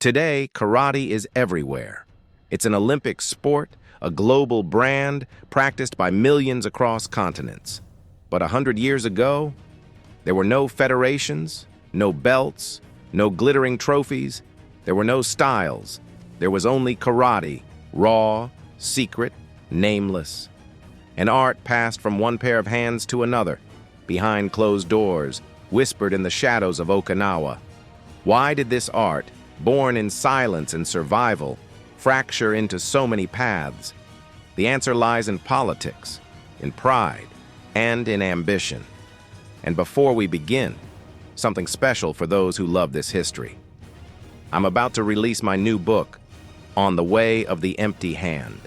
Today, karate is everywhere. It's an Olympic sport, a global brand, practiced by millions across continents. But 100 years ago, there were no federations, no belts, no glittering trophies. There were no styles. There was only karate, raw, secret, nameless. An art passed from one pair of hands to another, behind closed doors, whispered in the shadows of Okinawa. Why did this art, born in silence and survival, fracture into so many paths? The answer lies in politics, in pride, and in ambition. And before we begin, something special for those who love this history. I'm about to release my new book, On the Way of the Empty Hand.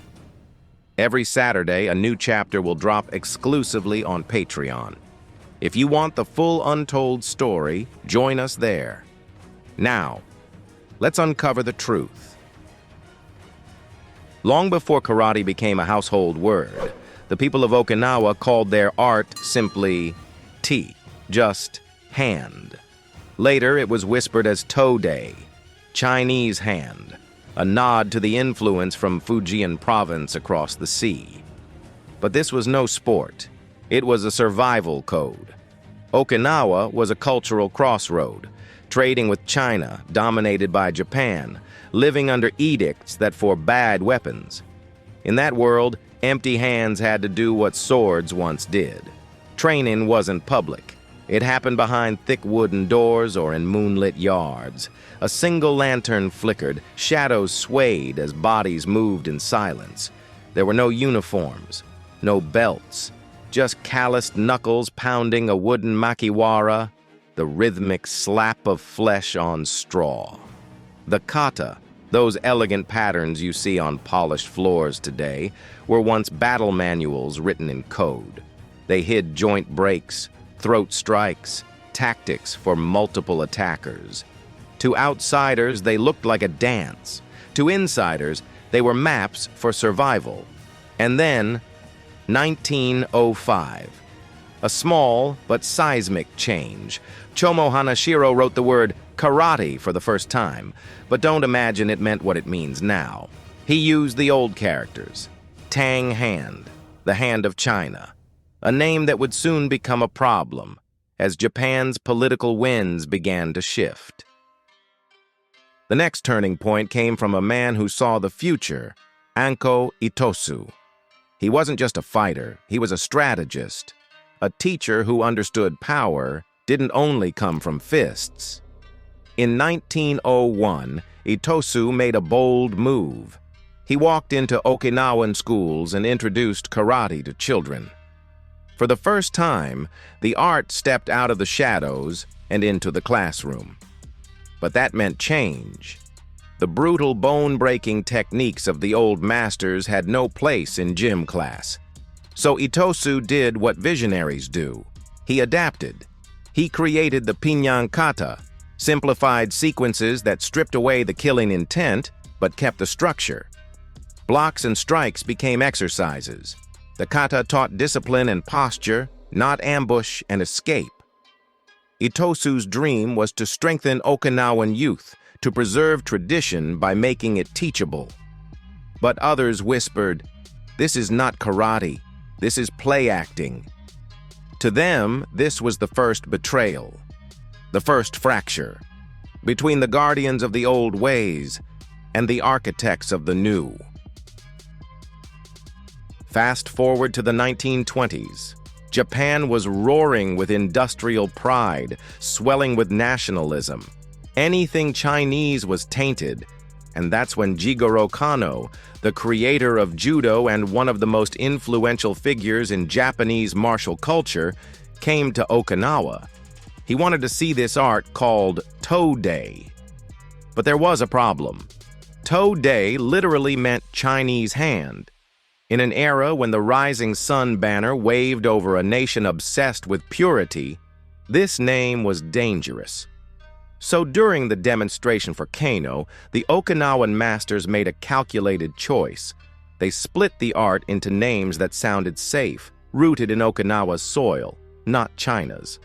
Every Saturday, a new chapter will drop exclusively on Patreon. If you want the full Untold story, join us there. Now, let's uncover the truth. Long before karate became a household word, the people of Okinawa called their art simply ti, just hand. Later, it was whispered as Tōde, Chinese hand, a nod to the influence from Fujian province across the sea. But this was no sport. It was a survival code. Okinawa was a cultural crossroad, trading with China, dominated by Japan, living under edicts that forbade weapons. In that world, empty hands had to do what swords once did. Training wasn't public. It happened behind thick wooden doors or in moonlit yards. A single lantern flickered, shadows swayed as bodies moved in silence. There were no uniforms, no belts, just calloused knuckles pounding a wooden makiwara, the rhythmic slap of flesh on straw. The kata, those elegant patterns you see on polished floors today, were once battle manuals written in code. They hid joint breaks, throat strikes, tactics for multiple attackers. To outsiders, they looked like a dance. To insiders, they were maps for survival. And then, 1905. A small but seismic change. Chomo Hanashiro wrote the word karate for the first time, but don't imagine it meant what it means now. He used the old characters. Tang Hand, the Hand of China. A name that would soon become a problem, as Japan's political winds began to shift. The next turning point came from a man who saw the future, Anko Itosu. He wasn't just a fighter, he was a strategist. A teacher who understood power didn't only come from fists. In 1901, Itosu made a bold move. He walked into Okinawan schools and introduced karate to children. For the first time, the art stepped out of the shadows and into the classroom. But that meant change. The brutal bone-breaking techniques of the old masters had no place in gym class. So Itosu did what visionaries do. He adapted. He created the pinyan kata, simplified sequences that stripped away the killing intent but kept the structure. Blocks and strikes became exercises. The kata taught discipline and posture, not ambush and escape. Itosu's dream was to strengthen Okinawan youth, to preserve tradition by making it teachable. But others whispered, "This is not karate. This is play acting." To them, this was the first betrayal, the first fracture, between the guardians of the old ways and the architects of the new. Fast forward to the 1920s. Japan was roaring with industrial pride, swelling with nationalism. Anything Chinese was tainted, and that's when Jigoro Kano, the creator of judo and one of the most influential figures in Japanese martial culture, came to Okinawa. He wanted to see this art called Tōde. But there was a problem. Tōde literally meant Chinese hand. In an era when the rising sun banner waved over a nation obsessed with purity, this name was dangerous. So during the demonstration for Kano, the Okinawan masters made a calculated choice. They split the art into names that sounded safe, rooted in Okinawa's soil, not China's.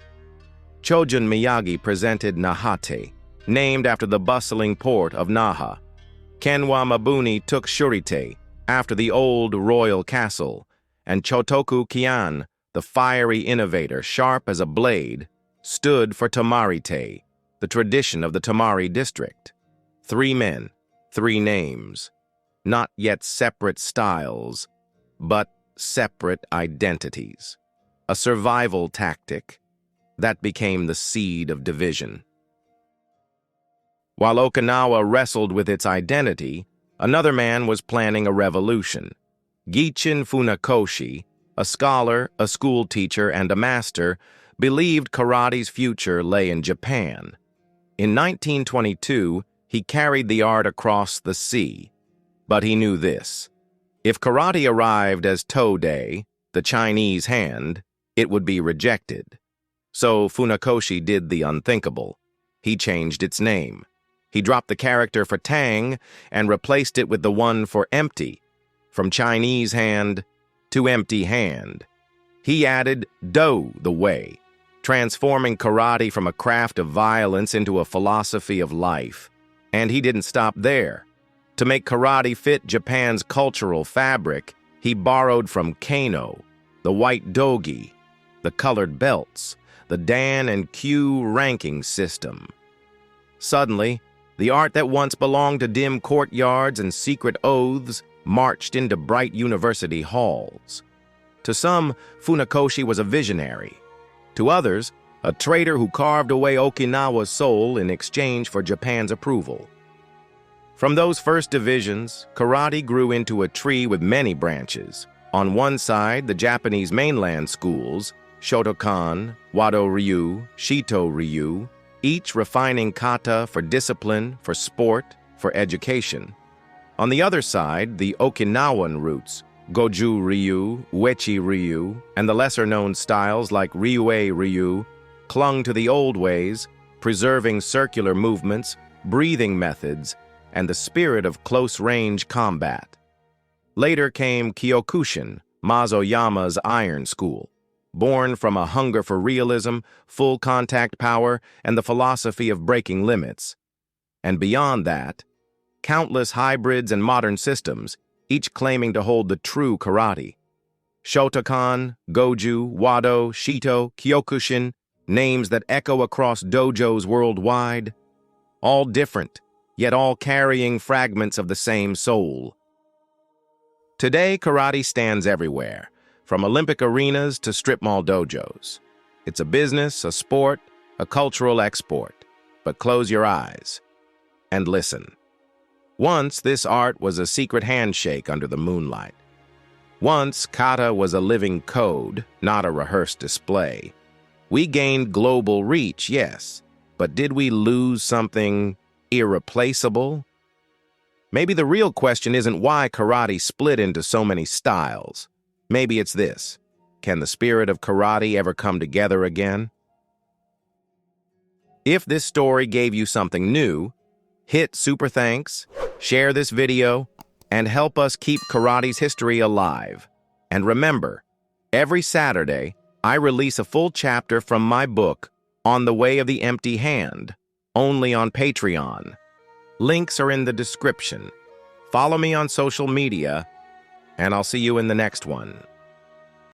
Chojun Miyagi presented Nahate, named after the bustling port of Naha. Kenwa Mabuni took Shurite, after the old royal castle, and Chotoku Kian, the fiery innovator, sharp as a blade, stood for Tamarite, the tradition of the Tamari district. 3 men, 3 names, not yet separate styles, but separate identities. A survival tactic that became the seed of division. While Okinawa wrestled with its identity, another man was planning a revolution. Gichin Funakoshi, a scholar, a school teacher, and a master, believed karate's future lay in Japan. In 1922, he carried the art across the sea. But he knew this: if karate arrived as Tōde, the Chinese hand, it would be rejected. So Funakoshi did the unthinkable. He changed its name. He dropped the character for Tang and replaced it with the one for empty, from Chinese hand to empty hand. He added Do, the way, transforming karate from a craft of violence into a philosophy of life. And he didn't stop there. To make karate fit Japan's cultural fabric, he borrowed from Kano, the white dogi, the colored belts, the Dan and Q ranking system. Suddenly, the art that once belonged to dim courtyards and secret oaths marched into bright university halls. To some, Funakoshi was a visionary. To others, a traitor who carved away Okinawa's soul in exchange for Japan's approval. From those first divisions, karate grew into a tree with many branches. On one side, the Japanese mainland schools, Shotokan, Wado-Ryu, Shito-Ryu, each refining kata for discipline, for sport, for education. On the other side, the Okinawan roots, Goju-Ryu, Uechi-Ryu, and the lesser-known styles like Ryue-Ryu, clung to the old ways, preserving circular movements, breathing methods, and the spirit of close-range combat. Later came Kyokushin, Mazoyama's Iron School, born from a hunger for realism, full contact power, and the philosophy of breaking limits. And beyond that, countless hybrids and modern systems, each claiming to hold the true karate. Shotokan, Goju, Wado, Shito, Kyokushin, names that echo across dojos worldwide, all different, yet all carrying fragments of the same soul. Today, karate stands everywhere, from Olympic arenas to strip mall dojos. It's a business, a sport, a cultural export. But close your eyes and listen. Once, this art was a secret handshake under the moonlight. Once, kata was a living code, not a rehearsed display. We gained global reach, yes, but did we lose something irreplaceable? Maybe the real question isn't why karate split into so many styles. Maybe it's this: can the spirit of karate ever come together again? If this story gave you something new, hit super thanks, share this video, and help us keep karate's history alive. And remember, every Saturday, I release a full chapter from my book, On the Way of the Empty Hand, only on Patreon. Links are in the description. Follow me on social media, and I'll see you in the next one.